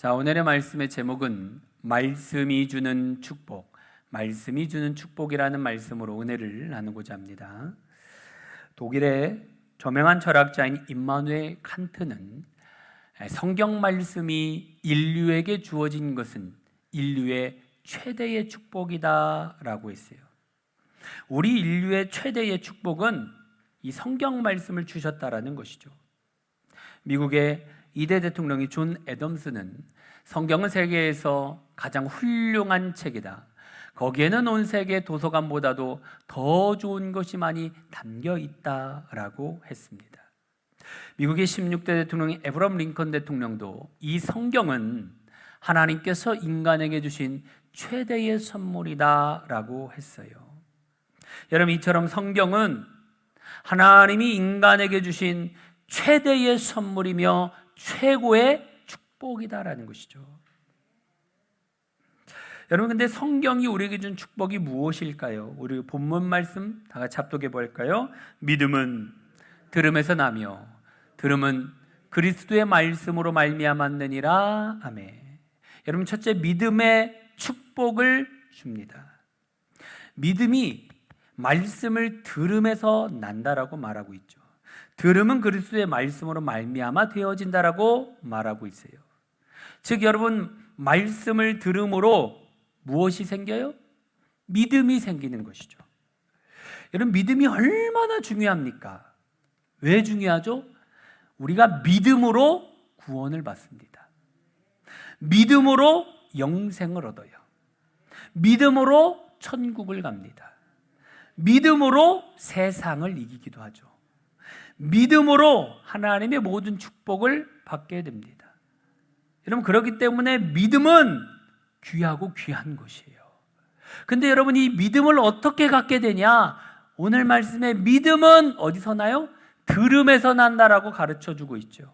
자, 오늘의 말씀의 제목은 말씀이 주는 축복, 말씀이 주는 축복이라는 말씀으로 은혜를 나누고자 합니다. 독일의 저명한 철학자인 임마누엘 칸트는 성경 말씀이 인류에게 주어진 것은 인류의 최대의 축복이다 라고 했어요. 우리 인류의 최대의 축복은 이 성경 말씀을 주셨다라는 것이죠. 미국의 2대 대통령이 존 애덤스는 성경은 세계에서 가장 훌륭한 책이다, 거기에는 온 세계 도서관보다도 더 좋은 것이 많이 담겨 있다라고 했습니다. 미국의 16대 대통령인 에브럼 링컨 대통령도 이 성경은 하나님께서 인간에게 주신 최대의 선물이다라고 했어요. 여러분, 이처럼 성경은 하나님이 인간에게 주신 최대의 선물이며 최고의 축복이다라는 것이죠. 여러분, 근데 성경이 우리에게 준 축복이 무엇일까요? 우리 본문 말씀 다 같이 합독해 볼까요? 믿음은 들음에서 나며 들음은 그리스도의 말씀으로 말미암았느니라. 아멘. 여러분, 첫째, 믿음의 축복을 줍니다. 믿음이 말씀을 들음에서 난다라고 말하고 있죠. 들음은 그리스도의 말씀으로 말미암아 되어진다라고 말하고 있어요. 즉, 여러분, 말씀을 들음으로 무엇이 생겨요? 믿음이 생기는 것이죠. 여러분, 믿음이 얼마나 중요합니까? 왜 중요하죠? 우리가 믿음으로 구원을 받습니다. 믿음으로 영생을 얻어요. 믿음으로 천국을 갑니다. 믿음으로 세상을 이기기도 하죠. 믿음으로 하나님의 모든 축복을 받게 됩니다. 여러분, 그렇기 때문에 믿음은 귀하고 귀한 것이에요. 근데 여러분, 이 믿음을 어떻게 갖게 되냐? 오늘 말씀에 믿음은 어디서 나요? 들음에서 난다라고 가르쳐 주고 있죠.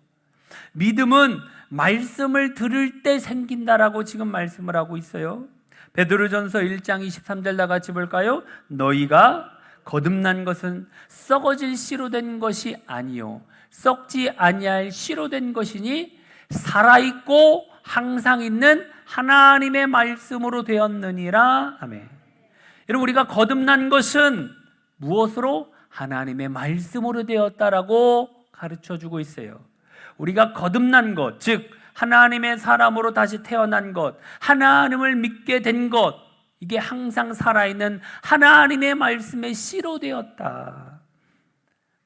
믿음은 말씀을 들을 때 생긴다라고 지금 말씀을 하고 있어요. 베드로전서 1장 23절 다 같이 볼까요? 너희가 거듭난 것은 썩어질 씨로 된 것이 아니요 썩지 아니할 씨로 된 것이니 살아있고 항상 있는 하나님의 말씀으로 되었느니라. 아멘. 여러분, 우리가 거듭난 것은 무엇으로? 하나님의 말씀으로 되었다라고 가르쳐주고 있어요. 우리가 거듭난 것, 즉 하나님의 사람으로 다시 태어난 것, 하나님을 믿게 된 것, 이게 항상 살아있는 하나님의 말씀의 씨로 되었다.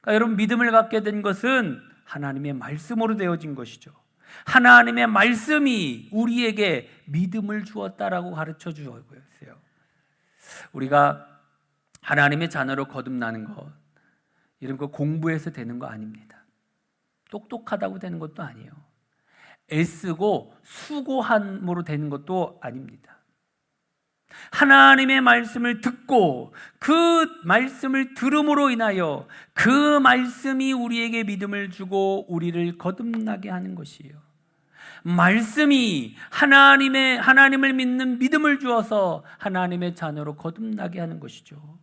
그러니까 여러분, 믿음을 갖게 된 것은 하나님의 말씀으로 되어진 것이죠. 하나님의 말씀이 우리에게 믿음을 주었다라고 가르쳐 주고 있어요. 우리가 하나님의 자녀로 거듭나는 것, 이런 거 공부해서 되는 거 아닙니다. 똑똑하다고 되는 것도 아니에요. 애쓰고 수고함으로 되는 것도 아닙니다. 하나님의 말씀을 듣고 그 말씀을 들음으로 인하여 그 말씀이 우리에게 믿음을 주고 우리를 거듭나게 하는 것이에요. 말씀이 하나님을 믿는 믿음을 주어서 하나님의 자녀로 거듭나게 하는 것이죠.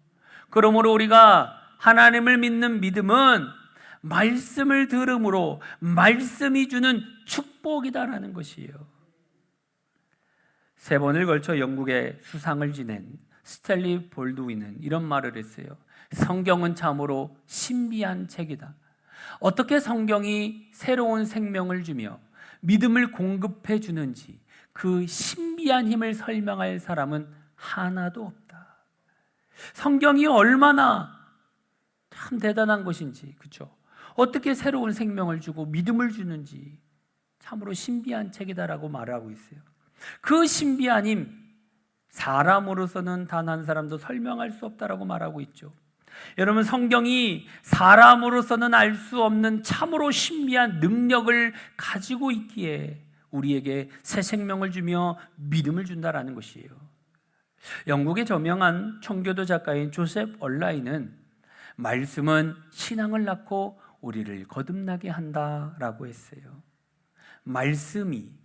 그러므로 우리가 하나님을 믿는 믿음은 말씀을 들음으로 말씀이 주는 축복이다라는 것이에요. 3번을 걸쳐 영국의 수상을 지낸 스탠리 볼드윈은 이런 말을 했어요. 성경은 참으로 신비한 책이다. 어떻게 성경이 새로운 생명을 주며 믿음을 공급해 주는지 그 신비한 힘을 설명할 사람은 하나도 없다. 성경이 얼마나 참 대단한 것인지, 그렇죠? 어떻게 새로운 생명을 주고 믿음을 주는지 참으로 신비한 책이다라고 말하고 있어요. 그 신비한 힘, 사람으로서는 단 한 사람도 설명할 수 없다라고 말하고 있죠. 여러분, 성경이 사람으로서는 알 수 없는 참으로 신비한 능력을 가지고 있기에 우리에게 새 생명을 주며 믿음을 준다라는 것이에요. 영국의 저명한 청교도 작가인 조셉 얼라인은 말씀은 신앙을 낳고 우리를 거듭나게 한다라고 했어요. 말씀이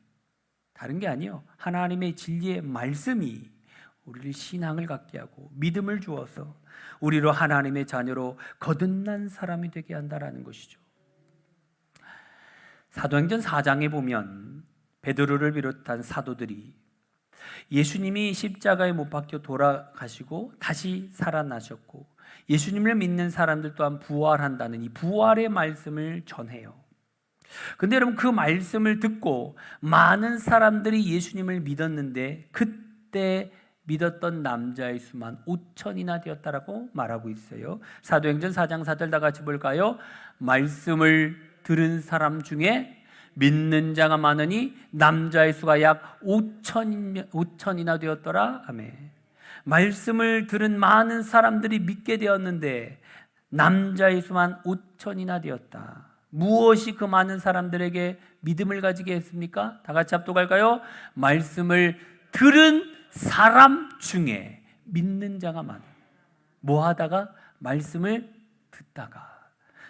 다른 게 아니에요. 하나님의 진리의 말씀이 우리를 신앙을 갖게 하고 믿음을 주어서 우리로 하나님의 자녀로 거듭난 사람이 되게 한다라는 것이죠. 사도행전 4장에 보면 베드로를 비롯한 사도들이 예수님이 십자가에 못 박혀 돌아가시고 다시 살아나셨고 예수님을 믿는 사람들 또한 부활한다는 이 부활의 말씀을 전해요. 근데 여러분, 그 말씀을 듣고 많은 사람들이 예수님을 믿었는데 그때 믿었던 남자의 수만 5천이나 되었다라고 말하고 있어요. 사도행전 4장 4절 다 같이 볼까요? 말씀을 들은 사람 중에 믿는 자가 많으니 남자의 수가 약 5천이나 되었더라. 아멘. 말씀을 들은 많은 사람들이 믿게 되었는데 남자의 수만 5천이나 되었다. 무엇이 그 많은 사람들에게 믿음을 가지게 했습니까? 다 같이 합독할까요? 말씀을 들은 사람 중에 믿는 자가 많아. 뭐 하다가? 말씀을 듣다가.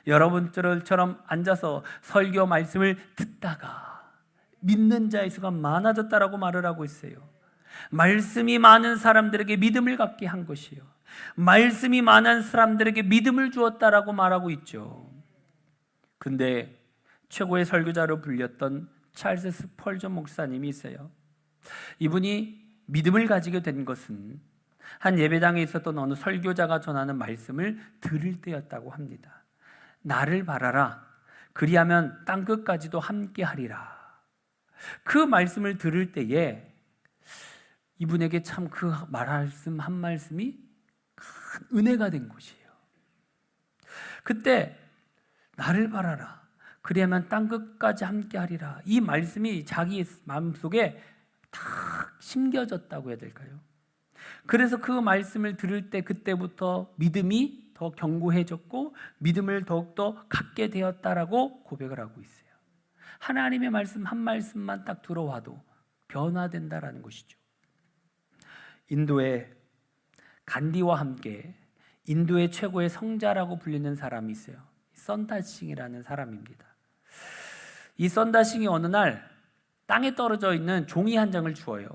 여러분들처럼 앉아서 설교 말씀을 듣다가 믿는 자의 수가 많아졌다라고 말을 하고 있어요. 말씀이 많은 사람들에게 믿음을 갖게 한 것이요, 말씀이 많은 사람들에게 믿음을 주었다라고 말하고 있죠. 근데 최고의 설교자로 불렸던 찰스 스펄전 목사님이 있어요. 이분이 믿음을 가지게 된 것은 한 예배당에 있었던 어느 설교자가 전하는 말씀을 들을 때였다고 합니다. 나를 바라라, 그리하면 땅끝까지도 함께하리라. 그 말씀을 들을 때에 이분에게 참 그 말씀 한 말씀이 큰 은혜가 된 것이에요. 그때 나를 바라라, 그리하면 땅끝까지 함께하리라, 이 말씀이 자기 마음속에 탁 심겨졌다고 해야 될까요? 그래서 그 말씀을 들을 때 그때부터 믿음이 더 견고해졌고 믿음을 더욱더 갖게 되었다라고 고백을 하고 있어요. 하나님의 말씀 한 말씀만 딱 들어와도 변화된다라는 것이죠. 인도의 간디와 함께 인도의 최고의 성자라고 불리는 사람이 있어요. 선다싱이라는 사람입니다. 이 선다싱이 어느 날 땅에 떨어져 있는 종이 한 장을 주어요.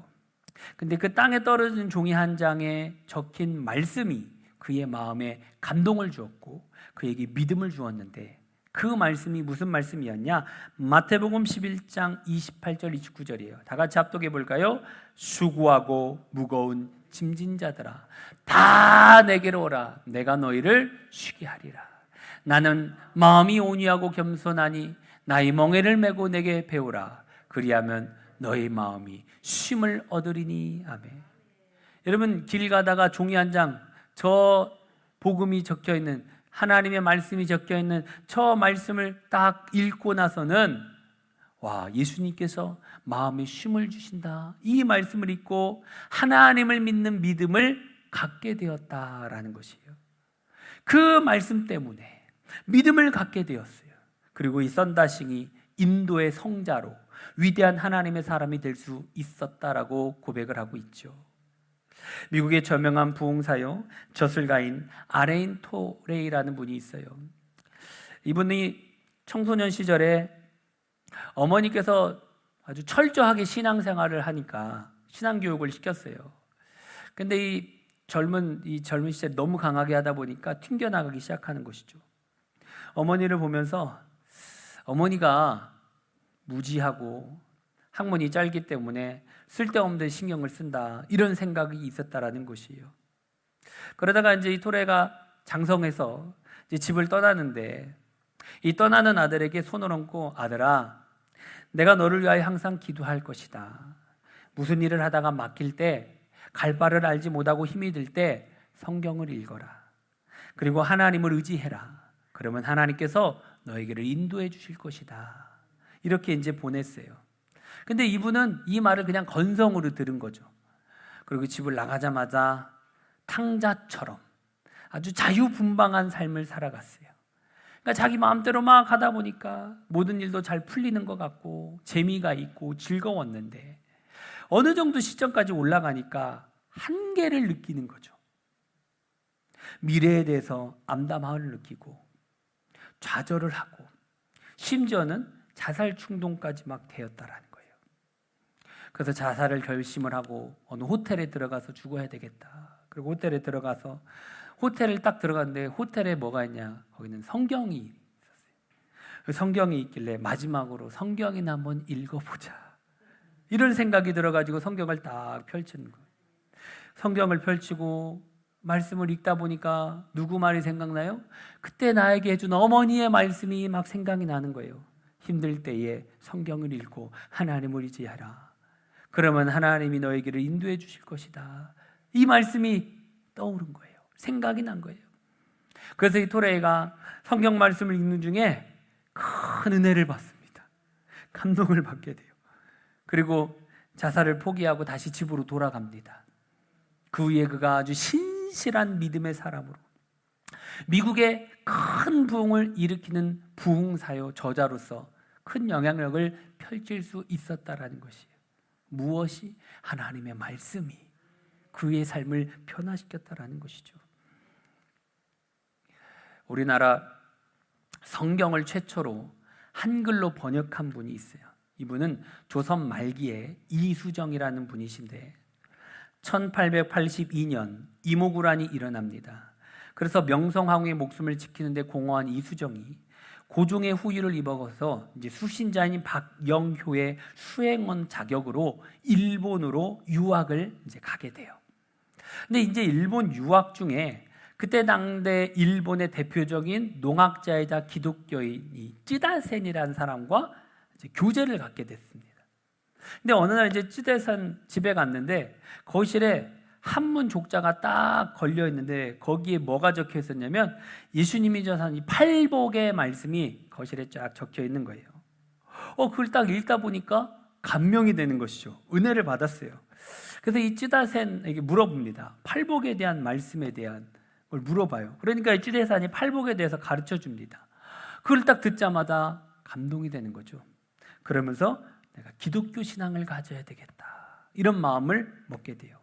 근데 그 땅에 떨어진 종이 한 장에 적힌 말씀이 그의 마음에 감동을 주었고 그에게 믿음을 주었는데, 그 말씀이 무슨 말씀이었냐? 마태복음 11장 28절 29절이에요. 다 같이 합독해 볼까요? 수고하고 무거운 짐진 자들아, 다 내게로 오라. 내가 너희를 쉬게 하리라. 나는 마음이 온유하고 겸손하니 나의 멍에를 메고 내게 배우라. 그리하면 너희 마음이 쉼을 얻으리니. 아멘. 여러분, 길 가다가 종이 한 장, 저 복음이 적혀있는, 하나님의 말씀이 적혀있는 저 말씀을 딱 읽고 나서는 와, 예수님께서 마음에 쉼을 주신다, 이 말씀을 읽고 하나님을 믿는 믿음을 갖게 되었다라는 것이에요. 그 말씀 때문에 믿음을 갖게 되었어요. 그리고 이 선다싱이 인도의 성자로 위대한 하나님의 사람이 될 수 있었다라고 고백을 하고 있죠. 미국의 저명한 부흥사요, 저술가인 아레인 토레이라는 분이 있어요. 이분이 청소년 시절에 어머니께서 아주 철저하게 신앙생활을 하니까 신앙교육을 시켰어요. 근데 이 젊은 시절에 너무 강하게 하다 보니까 튕겨나가기 시작하는 것이죠. 어머니를 보면서 어머니가 무지하고 학문이 짧기 때문에 쓸데없는 데 신경을 쓴다, 이런 생각이 있었다라는 것이에요. 그러다가 이제 이 토레가 장성해서 이제 집을 떠나는데, 이 떠나는 아들에게 손을 얹고, 아들아, 내가 너를 위하여 항상 기도할 것이다. 무슨 일을 하다가 막힐 때, 갈 바를 알지 못하고 힘이 들 때 성경을 읽어라. 그리고 하나님을 의지해라. 그러면 하나님께서 너에게를 인도해 주실 것이다. 이렇게 이제 보냈어요. 근데 이분은 이 말을 그냥 건성으로 들은 거죠. 그리고 집을 나가자마자 탕자처럼 아주 자유분방한 삶을 살아갔어요. 그러니까 자기 마음대로 막 하다 보니까 모든 일도 잘 풀리는 것 같고 재미가 있고 즐거웠는데, 어느 정도 시점까지 올라가니까 한계를 느끼는 거죠. 미래에 대해서 암담함을 느끼고 좌절을 하고 심지어는 자살 충동까지 막 되었다라는 거예요. 그래서 자살을 결심을 하고 어느 호텔에 들어가서 죽어야 되겠다. 그리고 호텔에 들어가서 호텔을 딱 들어갔는데 호텔에 뭐가 있냐? 거기는 성경이 있었어요. 그 성경이 있길래 마지막으로 성경이나 한번 읽어보자. 이런 생각이 들어가지고 성경을 딱 펼치는 거예요. 성경을 펼치고 말씀을 읽다 보니까 누구 말이 생각나요? 그때 나에게 해준 어머니의 말씀이 막 생각이 나는 거예요. 힘들 때에 성경을 읽고 하나님을 의지하라. 그러면 하나님이 너에게를 인도해 주실 것이다. 이 말씀이 떠오른 거예요. 생각이 난 거예요. 그래서 이 토레이가 성경 말씀을 읽는 중에 큰 은혜를 받습니다. 감동을 받게 돼요. 그리고 자살을 포기하고 다시 집으로 돌아갑니다. 그 후에 그가 아주 신실한 믿음의 사람으로 미국의 큰 부흥을 일으키는 부흥사요 저자로서 큰 영향력을 펼칠 수 있었다라는 것이에요. 무엇이? 하나님의 말씀이 그의 삶을 변화시켰다라는 것이죠. 우리나라 성경을 최초로 한글로 번역한 분이 있어요. 이분은 조선 말기에 이수정이라는 분이신데 1882년 이모구란이 일어납니다. 그래서 명성황후의 목숨을 지키는데 공헌한 이수정이 고종의 후유를 입어서 이제 수신자인 박영효의 수행원 자격으로 일본으로 유학을 이제 가게 돼요. 근데 이제 일본 유학 중에 그때 당대 일본의 대표적인 농학자이자 기독교인 이 찌다센이라는 사람과 이제 교제를 갖게 됐습니다. 근데 어느 날 이제 찌다센 집에 갔는데 거실에 한문 족자가 딱 걸려 있는데 거기에 뭐가 적혀 있었냐면 예수님이 전한 이 팔복의 말씀이 거실에 쫙 적혀 있는 거예요. 그걸 딱 읽다 보니까 감명이 되는 것이죠. 은혜를 받았어요. 그래서 이 찌다센에게 물어봅니다. 팔복에 대한 말씀에 대한 걸 물어봐요. 그러니까 이 찌다센이 팔복에 대해서 가르쳐 줍니다. 그걸 딱 듣자마자 감동이 되는 거죠. 그러면서 내가 기독교 신앙을 가져야 되겠다. 이런 마음을 먹게 돼요.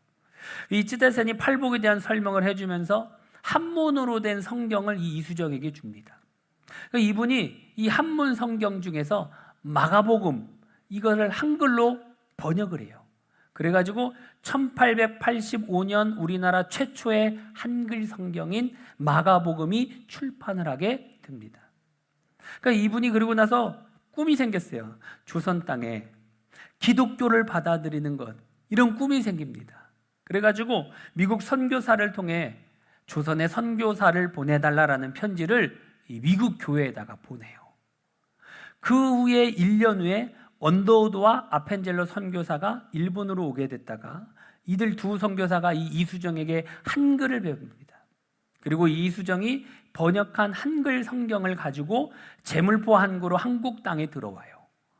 이 찌다센이 팔복에 대한 설명을 해주면서 한문으로 된 성경을 이 이수정에게 줍니다. 그러니까 이분이 이 한문 성경 중에서 마가복음 이거를 한글로 번역을 해요. 그래가지고 1885년 우리나라 최초의 한글 성경인 마가복음이 출판을 하게 됩니다. 그러니까 이분이 그러고 나서 꿈이 생겼어요. 조선 땅에 기독교를 받아들이는 것, 이런 꿈이 생깁니다. 그래가지고 미국 선교사를 통해 조선의 선교사를 보내달라라는 편지를 이 미국 교회에다가 보내요. 그 후에 1년 후에 언더우드와 아펜젤로 선교사가 일본으로 오게 됐다가 이들 두 선교사가 이 이수정에게 한글을 배웁니다. 그리고 이 이수정이 번역한 한글 성경을 가지고 제물포 한구로 한국 땅에 들어와요.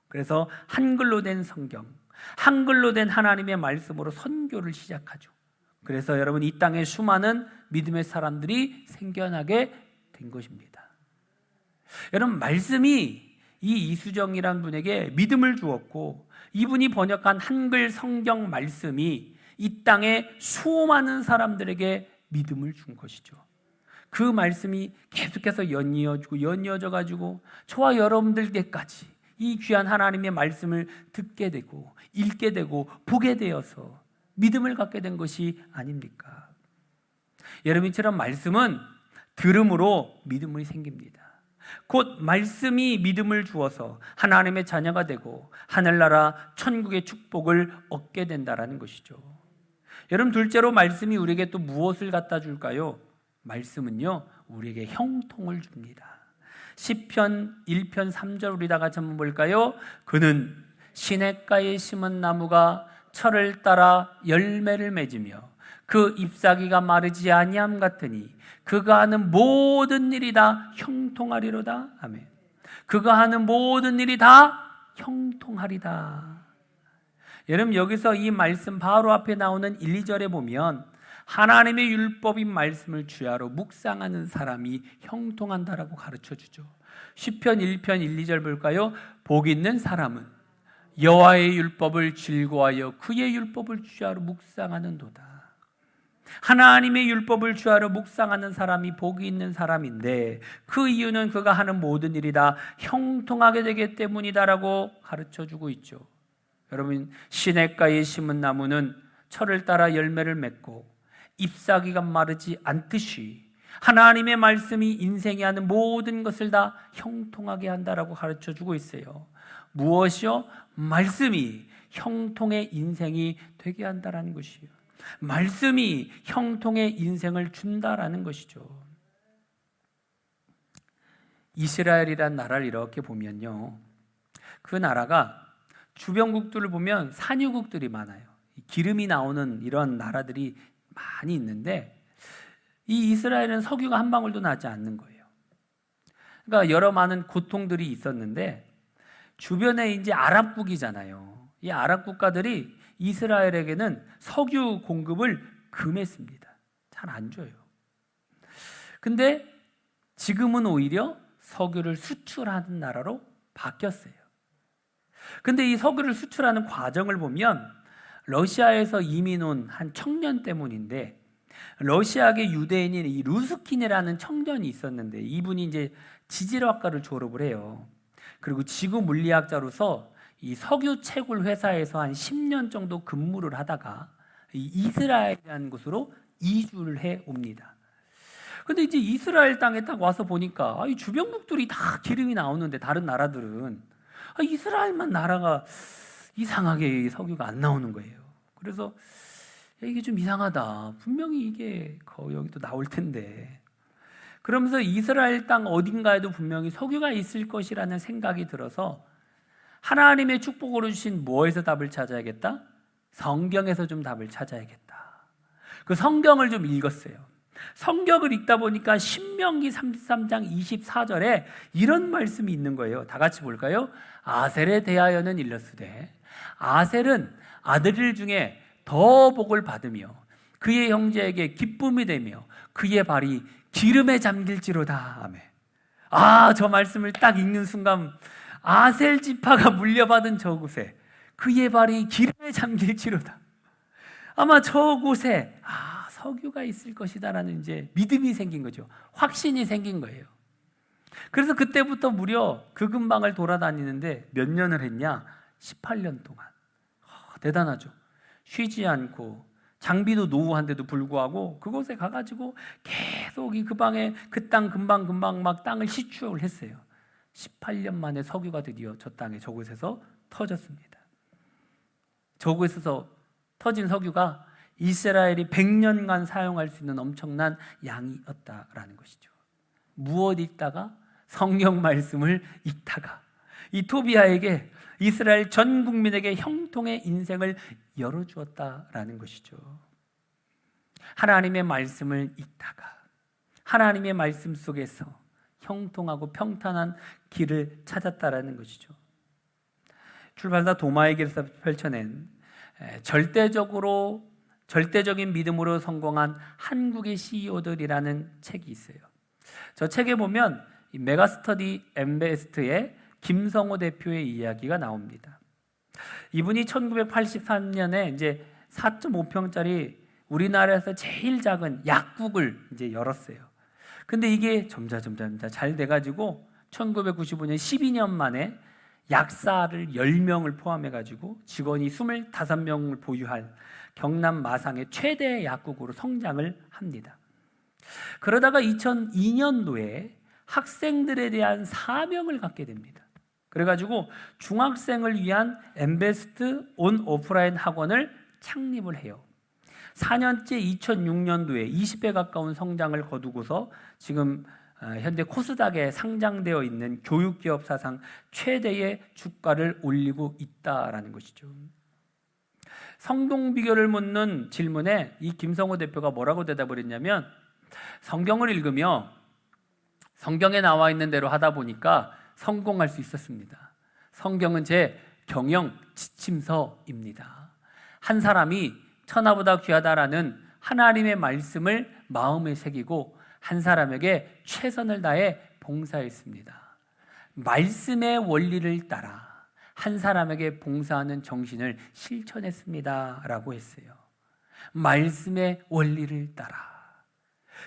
그래서 한글로 된 성경, 한글로 된 하나님의 말씀으로 선교를 시작하죠. 그래서 여러분 이 땅에 수많은 믿음의 사람들이 생겨나게 된 것입니다. 여러분 말씀이 이 이수정이라는 분에게 믿음을 주었고 이분이 번역한 한글 성경 말씀이 이 땅에 수많은 사람들에게 믿음을 준 것이죠. 그 말씀이 계속해서 연이어져 가지고 저와 여러분들께까지 이 귀한 하나님의 말씀을 듣게 되고 읽게 되고 보게 되어서 믿음을 갖게 된 것이 아닙니까? 여러분처럼 말씀은 들음으로 믿음이 생깁니다. 곧 말씀이 믿음을 주어서 하나님의 자녀가 되고 하늘나라 천국의 축복을 얻게 된다는 것이죠. 여러분 둘째로 말씀이 우리에게 또 무엇을 갖다 줄까요? 말씀은요 우리에게 형통을 줍니다. 시편 1편 3절 우리 다 같이 한번 볼까요? 그는 시냇가에 심은 나무가 철을 따라 열매를 맺으며 그 잎사귀가 마르지 아니함 같으니 그가 하는 모든 일이 다 형통하리로다. 아멘. 그가 하는 모든 일이 다 형통하리다. 여러분 여기서 이 말씀 바로 앞에 나오는 1, 2절에 보면 하나님의 율법인 말씀을 주야로 묵상하는 사람이 형통한다라고 가르쳐주죠. 시편 1편 1, 2절 볼까요? 복 있는 사람은 여호와의 율법을 즐거워하여 그의 율법을 주야로 묵상하는도다. 하나님의 율법을 주야로 묵상하는 사람이 복이 있는 사람인데 그 이유는 그가 하는 모든 일이 다 형통하게 되기 때문이다라고 가르쳐주고 있죠. 여러분 시냇가에 심은 나무는 철을 따라 열매를 맺고 잎사귀가 마르지 않듯이 하나님의 말씀이 인생에 하는 모든 것을 다 형통하게 한다라고 가르쳐주고 있어요. 무엇이요? 말씀이 형통의 인생이 되게 한다라는 것이에요. 말씀이 형통의 인생을 준다라는 것이죠. 이스라엘이란 나라를 이렇게 보면요, 그 나라가 주변국들을 보면 산유국들이 많아요. 기름이 나오는 이런 나라들이 많이 있는데 이 이스라엘은 석유가 한 방울도 나지 않는 거예요. 그러니까 여러 많은 고통들이 있었는데 주변에 이제 아랍국이잖아요. 이 아랍 국가들이 이스라엘에게는 석유 공급을 금했습니다. 잘 안 줘요. 근데 지금은 오히려 석유를 수출하는 나라로 바뀌었어요. 근데 이 석유를 수출하는 과정을 보면 러시아에서 이민 온 한 청년 때문인데, 러시아계 유대인인 이 루스킨이라는 청년이 있었는데 이분이 이제 지질학과를 졸업을 해요. 그리고 지구 물리학자로서 이 석유 채굴 회사에서 한 10년 정도 근무를 하다가 이 이스라엘이라는 곳으로 이주를 해 옵니다. 근데 이제 이스라엘 땅에 딱 와서 보니까 이 주변국들이 다 기름이 나오는데 다른 나라들은 이스라엘만 나라가 이상하게 석유가 안 나오는 거예요. 그래서 이게 좀 이상하다. 분명히 이게 여기도 나올 텐데. 그러면서 이스라엘 땅 어딘가에도 분명히 석유가 있을 것이라는 생각이 들어서 하나님의 축복으로 주신 무엇에서 답을 찾아야겠다? 성경에서 좀 답을 찾아야겠다. 그 성경을 좀 읽었어요. 성경을 읽다 보니까 신명기 33장 24절에 이런 말씀이 있는 거예요. 다 같이 볼까요? 아셀에 대하여는 일렀으되 아셀은 아들 중에 더 복을 받으며 그의 형제에게 기쁨이 되며 그의 발이 기름에 잠길지로다. 아멘. 저 말씀을 딱 읽는 순간 아셀 지파가 물려받은 저곳에 그의 발이 기름에 잠길지로다. 아마 저곳에 석유가 있을 것이다라는 이제 믿음이 생긴 거죠. 확신이 생긴 거예요. 그래서 그때부터 무려 그 근방을 돌아다니는데 몇 년을 했냐? 18년 동안. 대단하죠. 쉬지 않고 장비도 노후한데도 불구하고 그곳에 가가지고 계속 그 방에 그 땅 금방 막 땅을 시추를 했어요. 18년 만에 석유가 드디어 저 땅에 저곳에서 터졌습니다. 저곳에서 터진 석유가 이스라엘이 100년간 사용할 수 있는 엄청난 양이었다라는 것이죠. 무엇 읽다가? 성경 말씀을 읽다가 이 토비아에게 이스라엘 전 국민에게 형통의 인생을 열어주었다라는 것이죠. 하나님의 말씀을 읽다가 하나님의 말씀 속에서 형통하고 평탄한 길을 찾았다라는 것이죠. 출판사 도마에게서 펼쳐낸 절대적인 믿음으로 성공한 한국의 CEO들이라는 책이 있어요. 저 책에 보면 이 메가스터디 엠베스트의 김성호 대표의 이야기가 나옵니다. 이분이 1983년에 이제 4.5평짜리 우리나라에서 제일 작은 약국을 이제 열었어요. 근데 이게 점차 잘 돼가지고 1995년 12년 만에 약사를 10명을 포함해가지고 직원이 25명을 보유할 경남 마상의 최대 약국으로 성장을 합니다. 그러다가 2002년도에 학생들에 대한 사명을 갖게 됩니다. 그래가지고 중학생을 위한 엠베스트 온 오프라인 학원을 창립을 해요. 4년째 2006년도에 20배 가까운 성장을 거두고서 지금 현재 코스닥에 상장되어 있는 교육기업 사상 최대의 주가를 올리고 있다라는 것이죠. 성공 비결을 묻는 질문에 이 김성호 대표가 뭐라고 대답을 했냐면, 성경을 읽으며 성경에 나와 있는 대로 하다 보니까 성공할 수 있었습니다. 성경은 제 경영 지침서입니다. 한 사람이 천하보다 귀하다라는 하나님의 말씀을 마음에 새기고 한 사람에게 최선을 다해 봉사했습니다. 말씀의 원리를 따라 한 사람에게 봉사하는 정신을 실천했습니다 라고 했어요. 말씀의 원리를 따라.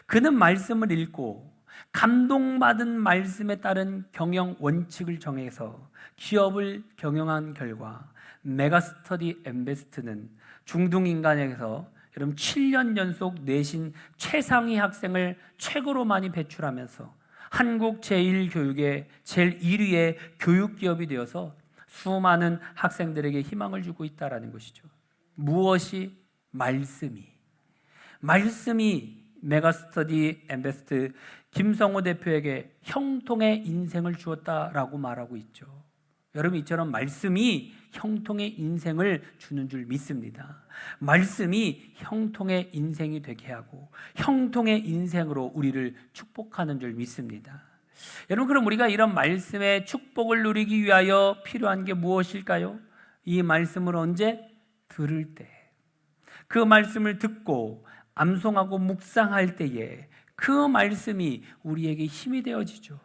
그는 말씀을 읽고 감동받은 말씀에 따른 경영 원칙을 정해서 기업을 경영한 결과 메가스터디 엠베스트는 중등인간에서 여러분 7년 연속 내신 최상위 학생을 최고로 많이 배출하면서 한국 제1교육의 제일 1위의 교육기업이 되어서 수많은 학생들에게 희망을 주고 있다라는 것이죠. 무엇이? 말씀이 메가스터디 엠베스트 김성호 대표에게 형통의 인생을 주었다라고 말하고 있죠. 여러분, 이처럼 말씀이 형통의 인생을 주는 줄 믿습니다. 말씀이 형통의 인생이 되게 하고 형통의 인생으로 우리를 축복하는 줄 믿습니다. 여러분, 그럼 우리가 이런 말씀의 축복을 누리기 위하여 필요한 게 무엇일까요? 이 말씀을 언제? 들을 때. 그 말씀을 듣고 암송하고 묵상할 때에 그 말씀이 우리에게 힘이 되어지죠.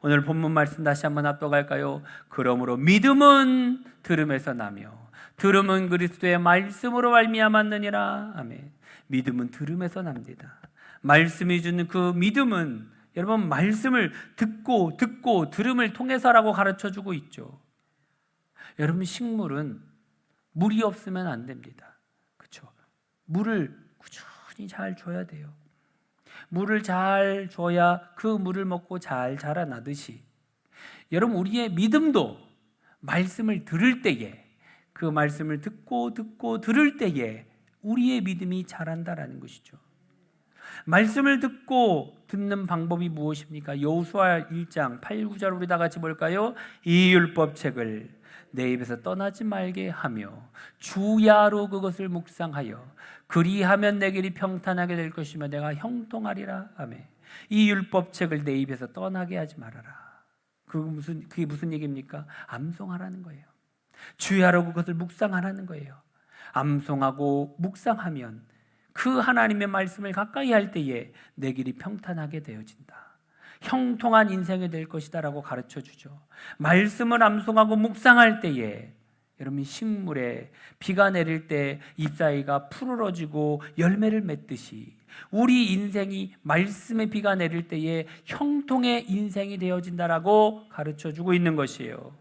오늘 본문 말씀 다시 한번 합독할까요? 그러므로 믿음은 들음에서 나며 들음은 그리스도의 말씀으로 말미암았느니라. 아멘. 믿음은 들음에서 납니다. 말씀이 주는 그 믿음은 여러분, 말씀을 듣고 들음을 통해서라고 가르쳐주고 있죠. 여러분, 식물은 물이 없으면 안 됩니다. 그렇죠? 물을 꾸준히 잘 줘야 돼요. 물을 잘 줘야 그 물을 먹고 잘 자라나듯이 여러분, 우리의 믿음도 말씀을 들을 때에, 그 말씀을 듣고 들을 때에 우리의 믿음이 자란다라는 것이죠. 말씀을 듣고 듣는 방법이 무엇입니까? 여호수아 1장 8, 9절 우리 다 같이 볼까요? 이 율법책을 내 입에서 떠나지 말게 하며 주야로 그것을 묵상하여 그리하면 내 길이 평탄하게 될 것이며 내가 형통하리라. 아멘. 이 율법책을 내 입에서 떠나게 하지 말아라. 그게 무슨 얘기입니까? 암송하라는 거예요. 주야로 그것을 묵상하라는 거예요. 암송하고 묵상하면 그 하나님의 말씀을 가까이 할 때에 내 길이 평탄하게 되어진다. 형통한 인생이 될 것이다 라고 가르쳐 주죠. 말씀을 암송하고 묵상할 때에 여러분, 식물에 비가 내릴 때 잎사귀가 푸르러지고 열매를 맺듯이 우리 인생이 말씀의 비가 내릴 때에 형통의 인생이 되어진다라고 가르쳐 주고 있는 것이에요.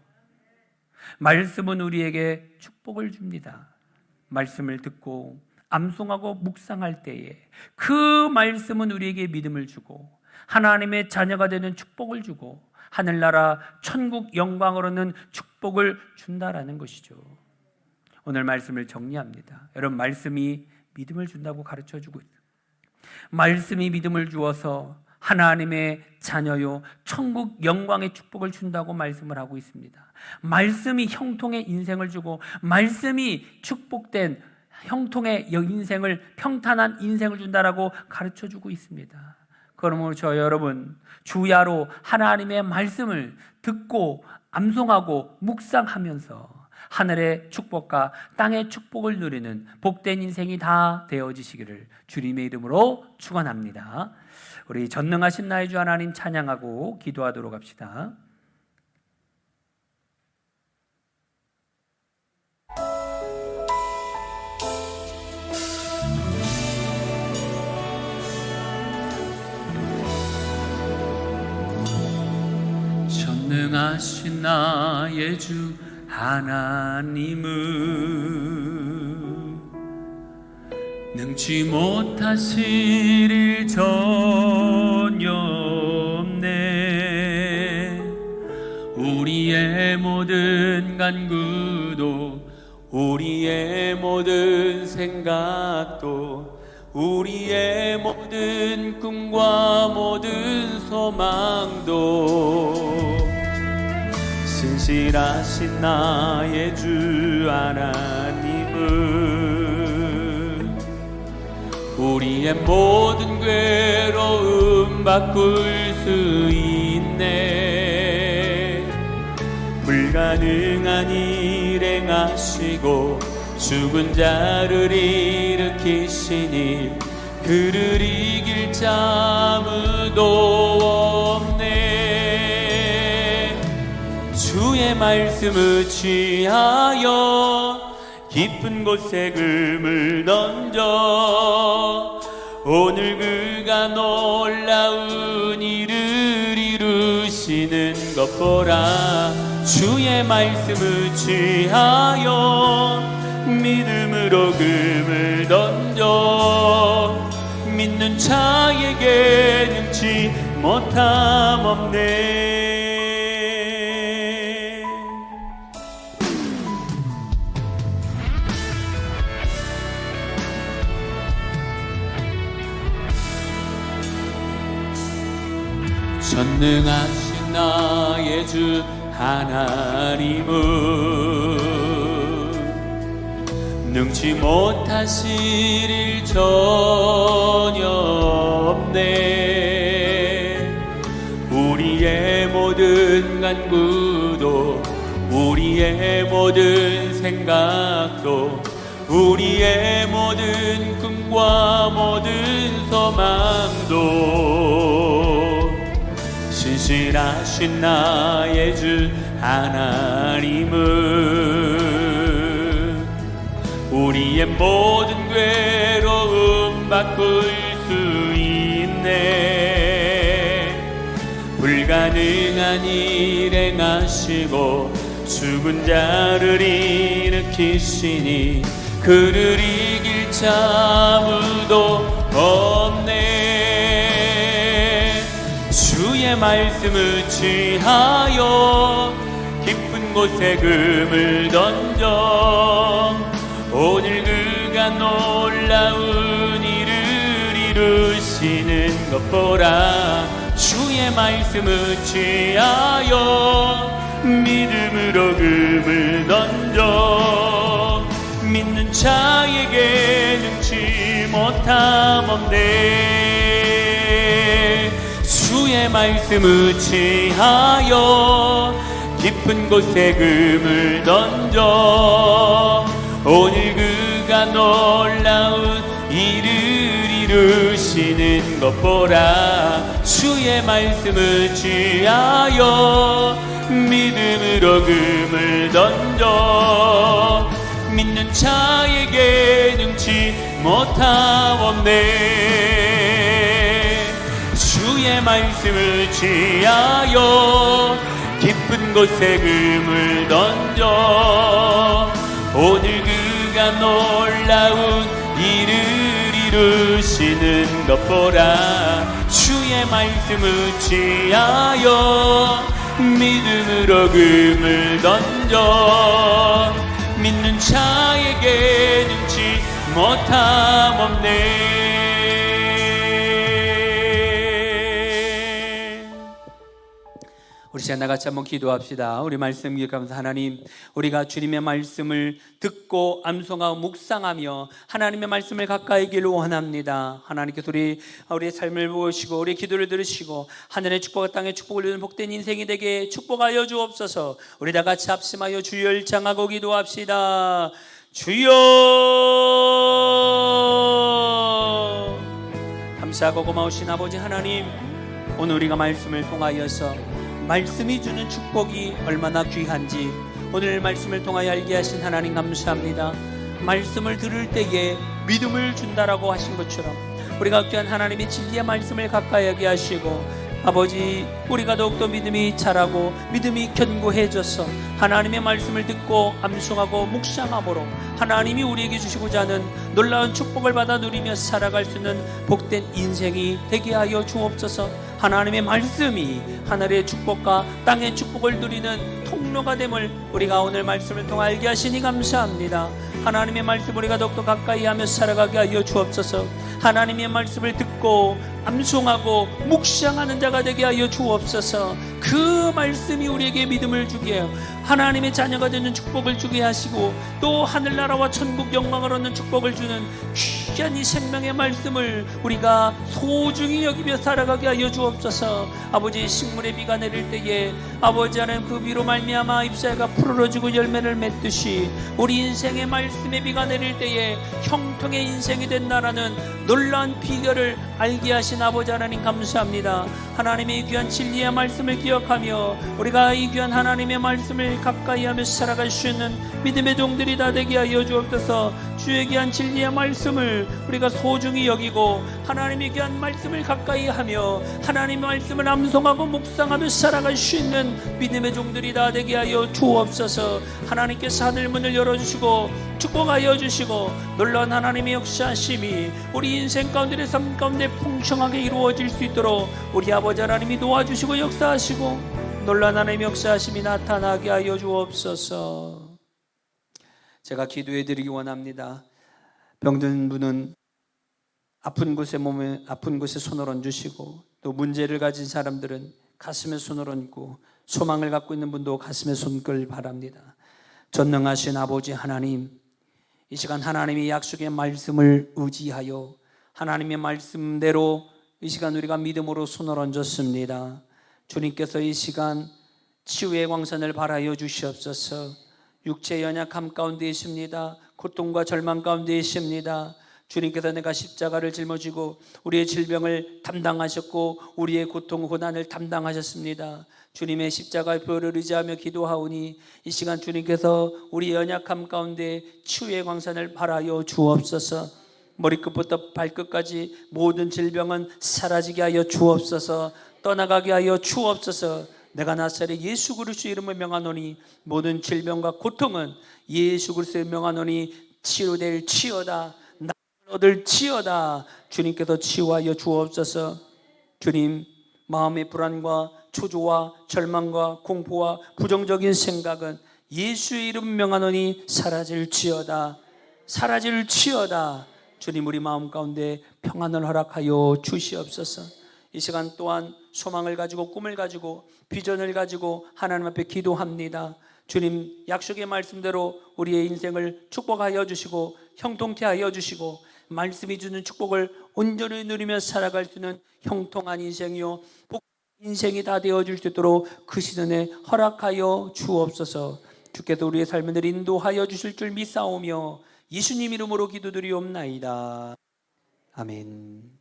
말씀은 우리에게 축복을 줍니다. 말씀을 듣고 암송하고 묵상할 때에 그 말씀은 우리에게 믿음을 주고 하나님의 자녀가 되는 축복을 주고 하늘나라 천국 영광으로는 축복을 준다라는 것이죠. 오늘 말씀을 정리합니다. 여러분, 말씀이 믿음을 준다고 가르쳐주고 있어요. 말씀이 믿음을 주어서 하나님의 자녀요 천국 영광의 축복을 준다고 말씀을 하고 있습니다. 말씀이 형통의 인생을 주고 말씀이 축복된 형통의 인생을, 평탄한 인생을 준다라고 가르쳐주고 있습니다. 그러므로 저 여러분, 주야로 하나님의 말씀을 듣고 암송하고 묵상하면서 하늘의 축복과 땅의 축복을 누리는 복된 인생이 다 되어지시기를 주님의 이름으로 축원합니다. 우리 전능하신 나의 주 하나님 찬양하고 기도하도록 합시다. 전능하신 나의 주 하나님은 능치 못하실 일 전혀 없네. 우리의 모든 간구도 우리의 모든 생각도 우리의 모든 꿈과 모든 소망도 신실하신 나의 주 하나님은 우리의 모든 괴로움 바꿀 수 있네. 불가능한 일 행하시고 죽은 자를 일으키시니 그를 이길 자 아무도 없네. 주의 말씀을 취하여 깊은 곳에 금을 던져 오늘 그가 놀라운 일을 이루시는 것 보라. 주의 말씀을 취하여 믿음으로 금을 던져 믿는 자에게 능치 못함 없네. 전능하신 나의 주 하나님은 능치 못하실 일 전혀 없네. 우리의 모든 간구도 우리의 모든 생각도 우리의 모든 꿈과 모든 소망도 신실하신 나의 주 하나님은 우리의 모든 괴로움 바꿀 수 있네. 불가능한 일 행하시고 죽은 자를 일으키시니 그를 이길 자 아무도 없네. 주의 말씀을 취하여 깊은 곳에 금을 던져 오늘 그가 놀라운 일을 이루시는 것 보라. 주의 말씀을 취하여 믿음으로 금을 던져 믿는 자에게 능치 못함 없네. 주의 말씀을 취하여 깊은 곳에 금을 던져 오늘 그가 놀라운 일을 이루시는 것 보라. 주의 말씀을 취하여 믿음으로 금을 던져 믿는 자에게 능치 못함 없네. 주의 말씀을 취하여 깊은 곳에 금을 던져 오늘 그가 놀라운 일을 이루시는 것 보라. 주의 말씀을 취하여 믿음으로 금을 던져 믿는 자에게 능치 못함 없네. 우리 시간 나같이 한번 기도합시다. 우리 말씀 기억하면서 하나님, 우리가 주님의 말씀을 듣고 암송하고 묵상하며 하나님의 말씀을 가까이 길 원합니다. 하나님께서 우리의 삶을 보시고 우리의 기도를 들으시고 하늘의 축복과 땅의 축복을 누리는 복된 인생이 되게 축복하여 주옵소서. 우리 다 같이 합심하여 주여 일창하고 기도합시다. 주여, 감사하고 고마우신 아버지 하나님, 오늘 우리가 말씀을 통하여서 말씀이 주는 축복이 얼마나 귀한지 오늘 말씀을 통하여 알게 하신 하나님 감사합니다. 말씀을 들을 때에 믿음을 준다라고 하신 것처럼 우리가 귀한 하나님의 진리의 말씀을 가까이 하게 하시고 아버지, 우리가 더욱더 믿음이 자라고 믿음이 견고해져서 하나님의 말씀을 듣고 암송하고 묵상함으로 하나님이 우리에게 주시고자 하는 놀라운 축복을 받아 누리며 살아갈 수 있는 복된 인생이 되게 하여 주옵소서. 하나님의 말씀이 하늘의 축복과 땅의 축복을 누리는 통로가 됨을 우리가 오늘 말씀을 통해 알게 하시니 감사합니다. 하나님의 말씀 우리가 더욱더 가까이 하며 살아가게 하여 주옵소서. 하나님의 말씀을 듣고 암송하고 묵상하는 자가 되게 하여 주옵소서. 그 말씀이 우리에게 믿음을 주게 하여 하나님의 자녀가 되는 축복을 주게 하시고 또 하늘나라와 천국 영광을 얻는 축복을 주는 귀한 이 생명의 말씀을 우리가 소중히 여기며 살아가게 하여 주옵소서. 아버지, 식물의 비가 내릴 때에 아버지 하나님 그 비로 말미암아 잎사귀가 푸르러지고 열매를 맺듯이 우리 인생의 말씀의 비가 내릴 때에 형통의 인생이 된다라는 놀라운 비결을 알게 하신 아버지 하나님 감사합니다. 하나님의 귀한 진리의 말씀을 기억하며 우리가 이 귀한 하나님의 말씀을 가까이 하며 살아갈 수 있는 믿음의 종들이 다 되게 하여 주옵소서. 주의 귀한 진리의 말씀을 우리가 소중히 여기고 하나님의 귀한 말씀을 가까이 하며 하나님의 말씀을 암송하고 묵상하며 살아갈 수 있는 믿음의 종들이 다 되게 하여 주옵소서. 하나님께서 하늘문을 열어주시고 축복하여 주시고 놀라운 하나님의 역사하심이 우리 인생 가운데 삶 가운데 풍성하게 이루어질 수 있도록 우리 아버지 하나님이 도와주시고 역사하시고 놀라운 하나님의 역사하심이 나타나게 하여 주옵소서. 제가 기도해 드리기 원합니다. 병든 분은 아픈 곳에 몸에 아픈 곳에 손을 얹으시고, 또 문제를 가진 사람들은 가슴에 손을 얹고, 소망을 갖고 있는 분도 가슴에 손을 바랍니다. 전능하신 아버지 하나님, 이 시간 하나님의 약속의 말씀을 의지하여 하나님의 말씀대로 이 시간 우리가 믿음으로 손을 얹었습니다. 주님께서 이 시간 치유의 광선을 발하여 주시옵소서. 육체의 연약함 가운데 있습니다. 고통과 절망 가운데 있습니다. 주님께서 내가 십자가를 짊어지고 우리의 질병을 담당하셨고 우리의 고통 고난을 담당하셨습니다. 주님의 십자가의 보혈을 의지하며 기도하오니 이 시간 주님께서 우리 연약함 가운데 치유의 광선을 발하여 주옵소서. 머리끝부터 발끝까지 모든 질병은 사라지게 하여 주옵소서. 떠나가게 하여 주옵소서. 내가 나사렛 예수 그리스도의 이름을 명하노니 모든 질병과 고통은 예수 그리스도의 명하노니 치료될 치여다. 얻을 치여다. 주님께서 치유하여 주옵소서. 주님, 마음의 불안과 초조와 절망과 공포와 부정적인 생각은 예수의 이름 명하노니 사라질 치여다. 사라질 치여다. 주님, 우리 마음 가운데 평안을 허락하여 주시옵소서. 이 시간 또한 소망을 가지고 꿈을 가지고 비전을 가지고 하나님 앞에 기도합니다. 주님, 약속의 말씀대로 우리의 인생을 축복하여 주시고 형통케 하여 주시고 말씀이 주는 축복을 온전히 누리며 살아갈 수 있는 형통한 인생이요 인생이 다 되어줄 수 있도록 그 시즌에 허락하여 주옵소서. 주께서 우리의 삶을 인도하여 주실 줄 믿사오며 예수님 이름으로 기도드리옵나이다. 아멘.